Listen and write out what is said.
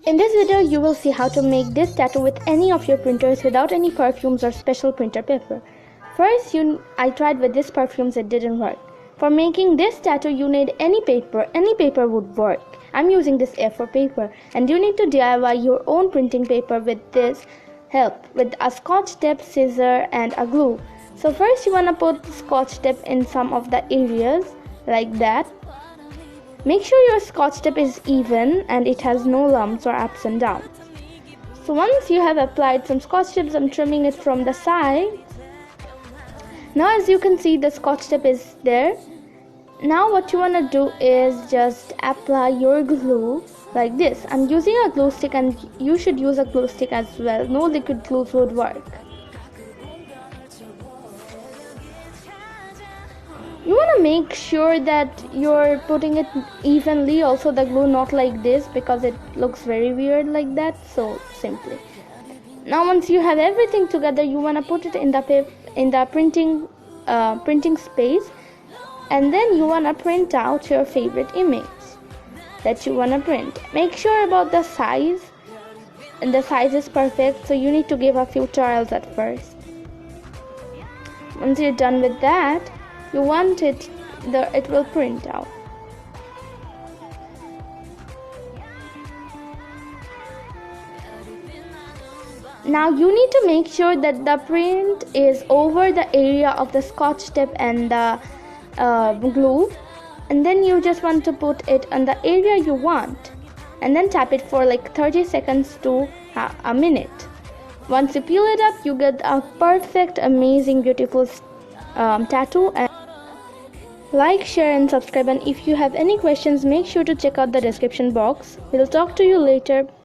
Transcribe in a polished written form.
In this video, you will see how to make this tattoo with any of your printers without any perfumes or special printer paper. First, I tried with this perfumes, it didn't work. For making this tattoo, you need any paper would work. I'm using this A4 paper, and you need to DIY your own printing paper with this help, with a scotch tape, scissor, and a glue. So first you wanna put scotch tape in some of the areas like that. Make sure your scotch tape is even and it has no lumps or ups and downs. So once you have applied some scotch tape, I'm trimming it from the side. Now as you can see, the scotch tape is there. Now what you want to do is just apply your glue like this. I'm using a glue stick and you should use a glue stick as well. No liquid glues would work. You want to make sure that you're putting it evenly, also the glue, not like this because it looks very weird like that. So simply. Now once you have everything together, you want to put it in the printing space, and then you want to print out your favorite image that you want to print. Make sure about the size, and the size is perfect, so you need to give a few trials at first. Once you're done with that, you want it will print out. Now you need to make sure that the print is over the area of the scotch tape and the glue, and then you just want to put it on the area you want, and then tap it for like 30 seconds to a minute. Once you peel it up, you get a perfect, amazing, beautiful tattoo. And like, share and subscribe, and if you have any questions, make sure to check out the description box. We'll talk to you later.